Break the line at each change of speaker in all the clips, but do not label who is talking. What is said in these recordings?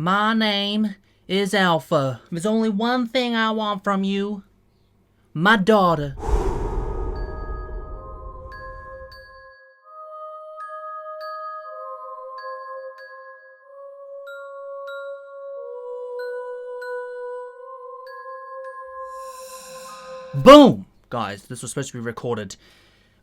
My name is Alpha. There's only one thing I want from you. My daughter. Boom! Guys, this was supposed to be recorded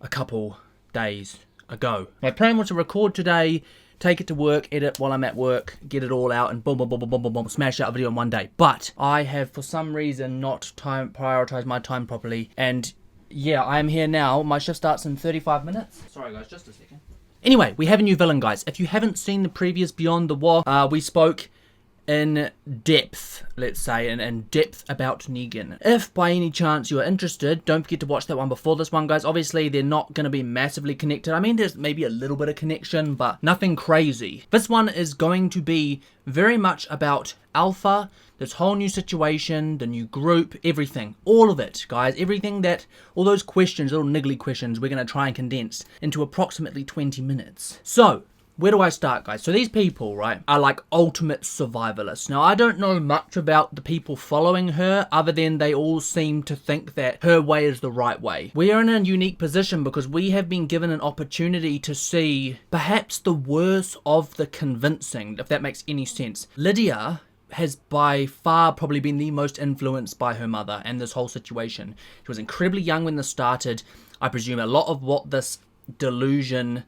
a couple days ago. My plan was to record today, take it to work, edit while I'm at work, get it all out, and boom, boom, boom, boom, boom, boom, boom, smash out a video in one day. But I have, for some reason, not prioritized my time properly. And yeah, I am here now. My shift starts in 35 minutes. Sorry guys, just a second. Anyway, we have a new villain, guys. If you haven't seen the previous Beyond the Wall, we spoke in depth, let's say, in depth about Negan. If by any chance you are interested, don't forget to watch that one before this one, guys. Obviously, they're not going to be massively connected. I mean, there's maybe a little bit of connection, but nothing crazy. This one is going to be very much about Alpha, this whole new situation, the new group, everything. All of it, guys. Everything that, all those questions, little niggly questions, we're going to try and condense into approximately 20 minutes. So, where do I start, guys? So these people, right, are like ultimate survivalists. Now, I don't know much about the people following her other than they all seem to think that her way is the right way. We are in a unique position because we have been given an opportunity to see perhaps the worst of the convincing, if that makes any sense. Lydia has by far probably been the most influenced by her mother and this whole situation. She was incredibly young when this started. I presume a lot of this delusion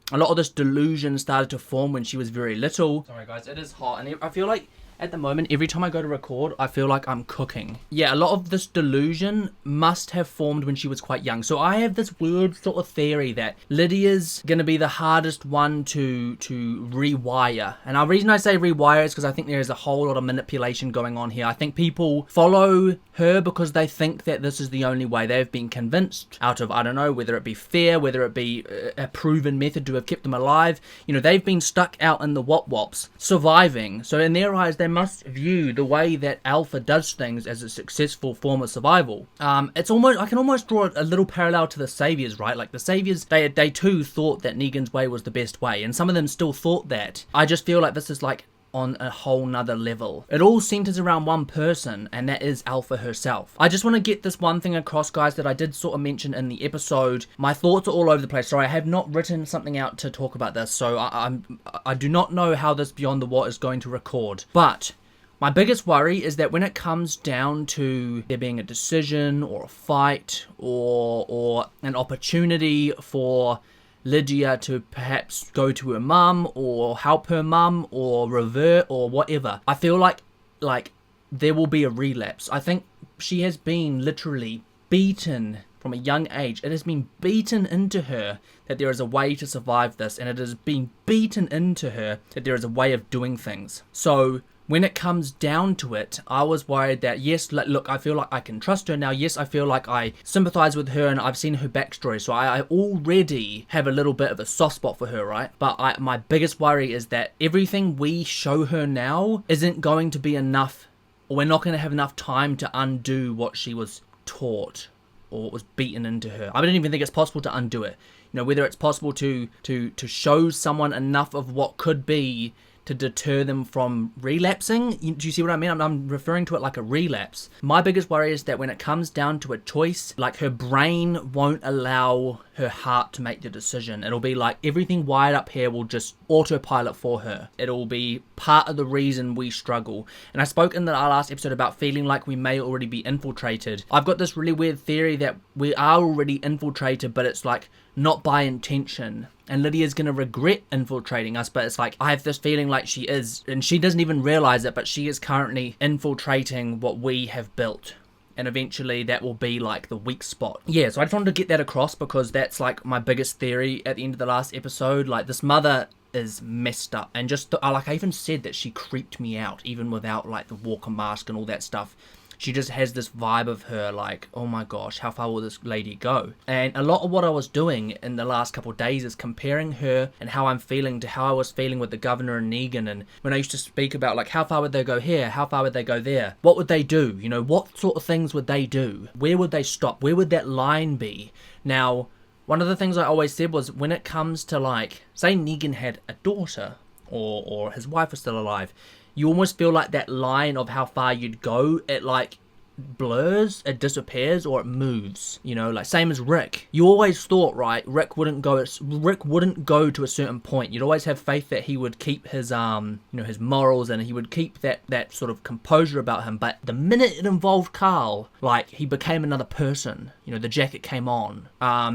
started to form when she was very little. Sorry guys, it is hot and I feel like at the moment every time I go to record I feel like I'm cooking. Yeah, a lot of this delusion must have formed when she was quite young. So I have this weird sort of theory that Lydia's gonna be the hardest one to rewire. And the reason I say rewire is because I think there is a whole lot of manipulation going on here. I think people follow her because they think that this is the only way. They've been convinced out of, I don't know, whether it be fear, whether it be a proven method to have kept them alive. You know, they've been stuck out in the wop-wops, surviving. So in their eyes, they must view the way that Alpha does things as a successful form of survival. It's almost, I can almost draw a little parallel to the Saviors, right? Like the Saviors, they too thought that Negan's way was the best way, and some of them still thought that. I just feel like this is like on a whole nother level. It all centers around one person, and that is Alpha herself. I just want to get this one thing across, guys, that I did sort of mention in the episode. My thoughts are all over the place. Sorry, I have not written something out to talk about this, so I do not know how this Beyond the Wall is going to record. But my biggest worry is that when it comes down to there being a decision or a fight or an opportunity for Lydia to perhaps go to her mum or help her mum or revert or whatever, I feel like there will be a relapse. I think she has been literally beaten from a young age. It has been beaten into her that there is a way to survive this, and it has been beaten into her that there is a way of doing things. So when it comes down to it, I was worried that, yes, look, I feel like I can trust her now. Yes, I feel like I sympathize with her and I've seen her backstory. So I already have a little bit of a soft spot for her, right? But my biggest worry is that everything we show her now isn't going to be enough, or we're not going to have enough time to undo what she was taught or what was beaten into her. I don't even think it's possible to undo it. You know, whether it's possible to show someone enough of what could be to deter them from relapsing. Do you see what I mean? I'm referring to it like a relapse. My biggest worry is that when it comes down to a choice, like her brain won't allow her heart to make the decision. It'll be like everything wired up here will just autopilot for her. It'll be part of the reason we struggle. And I spoke in the last episode about feeling like we may already be infiltrated. I've got this really weird theory that we are already infiltrated, but it's like not by intention. And Lydia's gonna regret infiltrating us, but it's like, I have this feeling like she is, and she doesn't even realize it, but she is currently infiltrating what we have built. And eventually that will be like the weak spot. Yeah, so I just wanted to get that across because that's like my biggest theory at the end of the last episode. Like, this mother is messed up, and just like I even said that she creeped me out even without like the walker mask and all that stuff. She just has this vibe of her like, oh my gosh, how far will this lady go? And a lot of what I was doing in the last couple of days is comparing her and how I'm feeling to how I was feeling with the governor and Negan. And when I used to speak about like, how far would they go here? How far would they go there? What would they do? You know, what sort of things would they do? Where would they stop? Where would that line be? Now, one of the things I always said was, when it comes to like, say Negan had a daughter or his wife was still alive, you almost feel like that line of how far you'd go, it like blurs, it disappears, or it moves, you know, like same as Rick. You always thought, right, Rick wouldn't go to a certain point. You'd always have faith that he would keep his you know, his morals, and he would keep that sort of composure about him. But the minute it involved Carl, like, he became another person. You know, the jacket came on.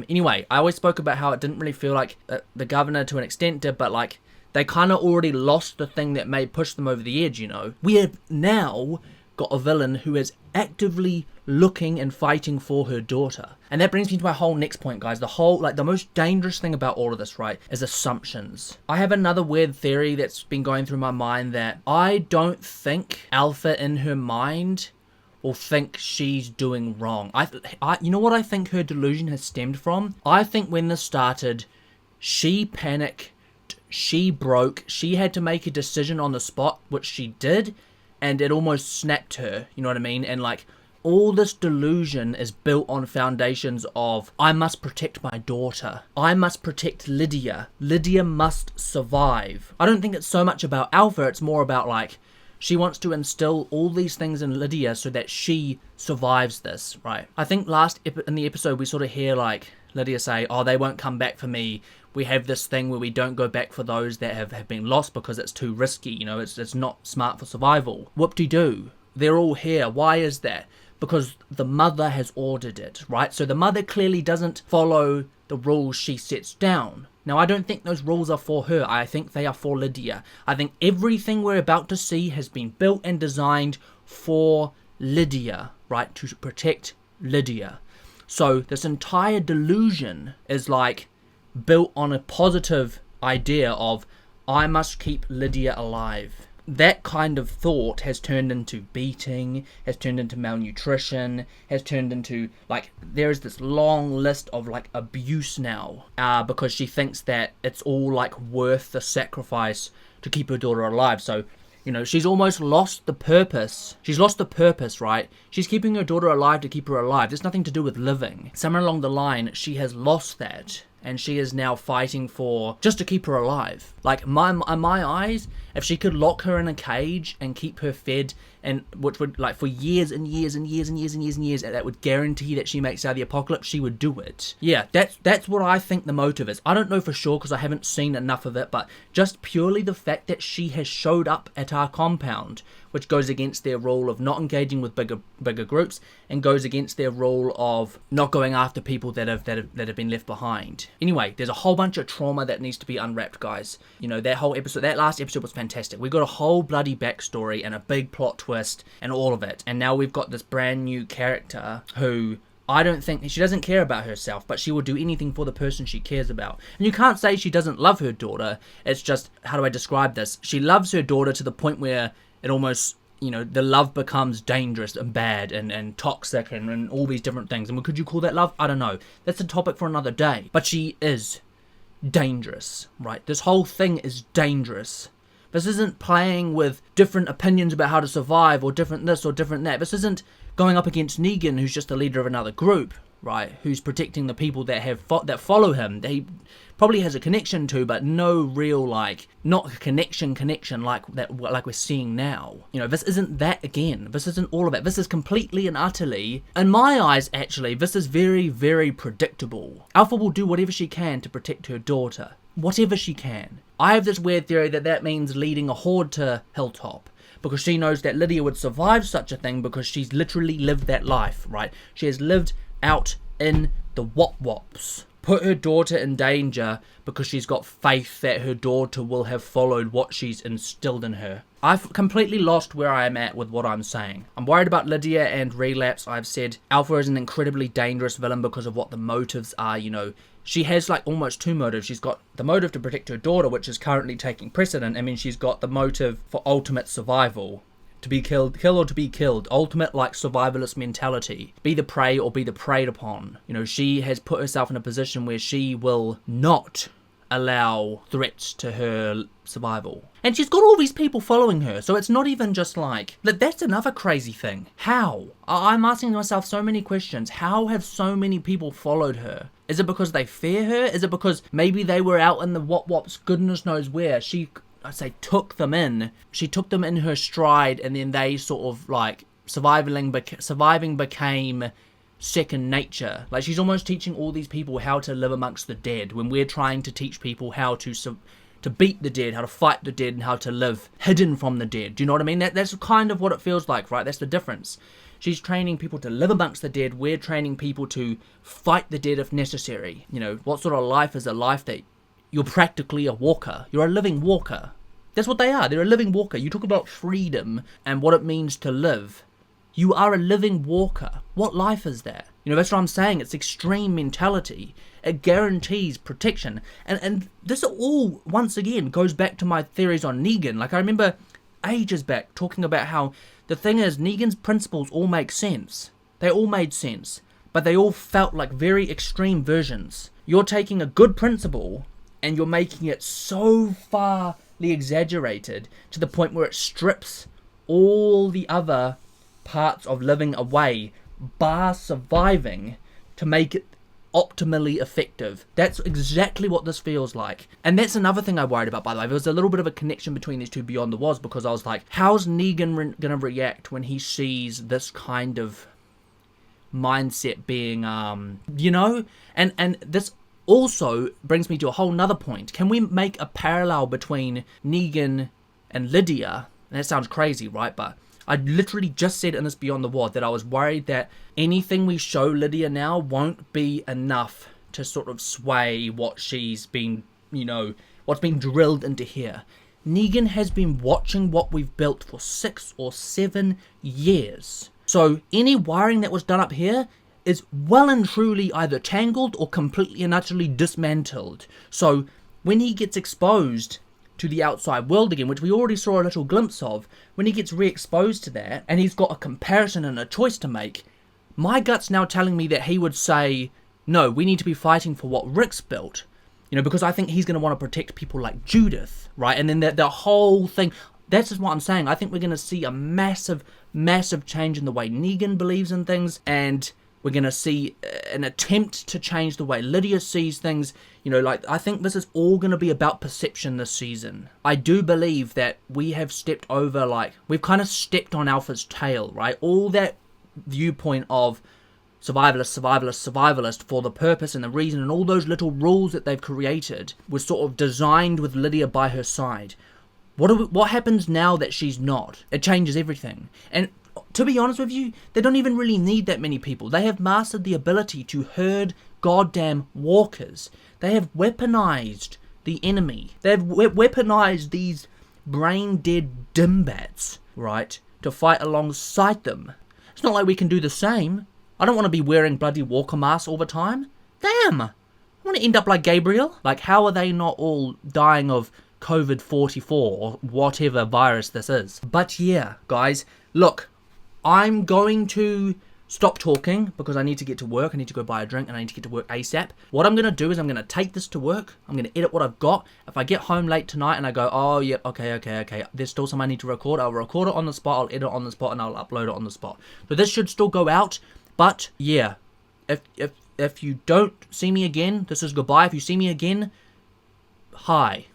Anyway, I always spoke about how it didn't really feel like the governor to an extent did, but like they kind of already lost the thing that may push them over the edge, you know. We have now got a villain who is actively looking and fighting for her daughter. And that brings me to my whole next point, guys. The most dangerous thing about all of this, right, is assumptions. I have another weird theory that's been going through my mind, that I don't think Alpha in her mind will think she's doing wrong. You know what I think her delusion has stemmed from? I think when this started, she panicked, she broke, she had to make a decision on the spot, which she did, and it almost snapped her, you know what I mean? And like, all this delusion is built on foundations of, I must protect my daughter. I must protect Lydia. Lydia must survive. I don't think it's so much about Alpha, it's more about like, she wants to instill all these things in Lydia so that she survives this, right? I think in the episode we sort of hear like Lydia say, oh, they won't come back for me. We have this thing where we don't go back for those that have been lost because it's too risky, you know, it's not smart for survival. Whoop-de-doo. They're all here. Why is that? Because the mother has ordered it, right? So the mother clearly doesn't follow the rules she sets down. Now, I don't think those rules are for her. I think they are for Lydia. I think everything we're about to see has been built and designed for Lydia, right? To protect Lydia. So this entire delusion is like built on a positive idea of, I must keep Lydia alive. That kind of thought has turned into beating, has turned into malnutrition, has turned into, like, there is this long list of, like, abuse now, because she thinks that it's all, like, worth the sacrifice to keep her daughter alive. So, you know, she's almost lost the purpose. She's lost the purpose, right? She's keeping her daughter alive to keep her alive. There's nothing to do with living. Somewhere along the line, she has lost that. And she is now fighting for, just to keep her alive. Like, in my eyes, if she could lock her in a cage and keep her fed, and which would, like, for years and years and years and years and years and years, that would guarantee that she makes out of the apocalypse, she would do it. Yeah, that's what I think the motive is. I don't know for sure because I haven't seen enough of it, but just purely the fact that she has showed up at our compound, which goes against their rule of not engaging with bigger groups, and goes against their rule of not going after people that have been left behind. Anyway, there's a whole bunch of trauma that needs to be unwrapped, guys. You know, that last episode was fantastic. We got a whole bloody backstory and a big plot twist and all of it. And now we've got this brand new character who, I don't think, she doesn't care about herself, but she will do anything for the person she cares about. And you can't say she doesn't love her daughter. It's just, how do I describe this? She loves her daughter to the point where it almost, you know, the love becomes dangerous and bad and toxic and all these different things. And could you call that love? I don't know. That's a topic for another day. But she is dangerous, right? This whole thing is dangerous. This isn't playing with different opinions about how to survive, or different this or different that. This isn't going up against Negan, who's just the leader of another group, right? Who's protecting the people that follow him. That he probably has a connection to, but no real, like, not connection like that, like we're seeing now. You know, this isn't that again. This isn't all of it. This is completely and utterly, in my eyes, actually, this is very, very predictable. Alpha will do whatever she can to protect her daughter. Whatever she can. I have this weird theory that means leading a horde to Hilltop, because she knows that Lydia would survive such a thing because she's literally lived that life, right? She has lived out in the Wops. Put her daughter in danger because she's got faith that her daughter will have followed what she's instilled in her. I've completely lost where I am at with what I'm saying. I'm worried about Lydia and Relapse. I've said Alpha is an incredibly dangerous villain because of what the motives are, you know. She has, like, almost two motives. She's got the motive to protect her daughter, which is currently taking precedent. I mean, she's got the motive for ultimate survival. To be killed, kill or to be killed. Ultimate, like, survivalist mentality. Be the prey or be the preyed upon. You know, she has put herself in a position where she will not allow threats to her survival. And she's got all these people following her, so it's not even just like... That's another crazy thing. How? I'm asking myself so many questions. How have so many people followed her? Is it because they fear her? Is it because maybe they were out in the Wops, goodness knows where? She I say took them in. She took them in her stride, and then they sort of like surviving became second nature. Like she's almost teaching all these people how to live amongst the dead when we're trying to teach people how to beat the dead, how to fight the dead, and how to live hidden from the dead. Do you know what I mean? That's kind of what it feels like, right? That's the difference. She's training people to live amongst the dead. We're training people to fight the dead if necessary. You know, what sort of life is a life that you're practically a walker? You're a living walker. That's what they are. They're a living walker. You talk about freedom and what it means to live. You are a living walker. What life is that? You know, that's what I'm saying. It's extreme mentality. It guarantees protection. And this all, once again, goes back to my theories on Negan. Like, I remember ages back talking about how the thing is, Negan's principles all make sense. They all made sense. But they all felt like very extreme versions. You're taking a good principle and you're making it so farly exaggerated to the point where it strips all the other parts of living away, bar surviving, to make it optimally effective. That's exactly what this feels like. And that's another thing I worried about, by the way. There was a little bit of a connection between these two Beyond the Was, because I was like, how's Negan gonna react when he sees this kind of mindset being, you know? And this also brings me to a whole nother point. Can we make a parallel between Negan and Lydia? And that sounds crazy, right? But I literally just said in this Beyond the Wad that I was worried that anything we show Lydia now won't be enough to sort of sway what she's been, you know, what's been drilled into here. Negan has been watching what we've built for 6 or 7 years. So any wiring that was done up here is well and truly either tangled or completely and utterly dismantled. So when he gets exposed to the outside world again, which we already saw a little glimpse of, when he gets re-exposed to that and he's got a comparison and a choice to make, my gut's now telling me that he would say, no, we need to be fighting for what Rick's built. You know, because I think he's going to want to protect people like Judith, right? And then the whole thing, that's just what I'm saying. I think we're going to see a massive, massive change in the way Negan believes in things, and we're going to see an attempt to change the way Lydia sees things. You know, like, I think this is all going to be about perception this season. I do believe that we have stepped over, like, we've kind of stepped on Alpha's tail, right? All that viewpoint of survivalist for the purpose and the reason, and all those little rules that they've created was sort of designed with Lydia by her side. What happens now that she's not? It changes everything. And to be honest with you, they don't even really need that many people. They have mastered the ability to herd goddamn walkers. They have weaponized the enemy. They have weaponized these brain-dead dimbats, right, to fight alongside them. It's not like we can do the same. I don't want to be wearing bloody walker masks all the time. Damn! I want to end up like Gabriel. Like, how are they not all dying of COVID-44 or whatever virus this is? But yeah, guys, look, I'm going to stop talking because I need to get to work. I need to go buy a drink and I need to get to work ASAP. What I'm going to do is I'm going to take this to work. I'm going to edit what I've got. If I get home late tonight and I go, oh, yeah, okay, there's still some I need to record, I'll record it on the spot, I'll edit it on the spot, and I'll upload it on the spot. So this should still go out. But yeah, if you don't see me again, this is goodbye. If you see me again, hi.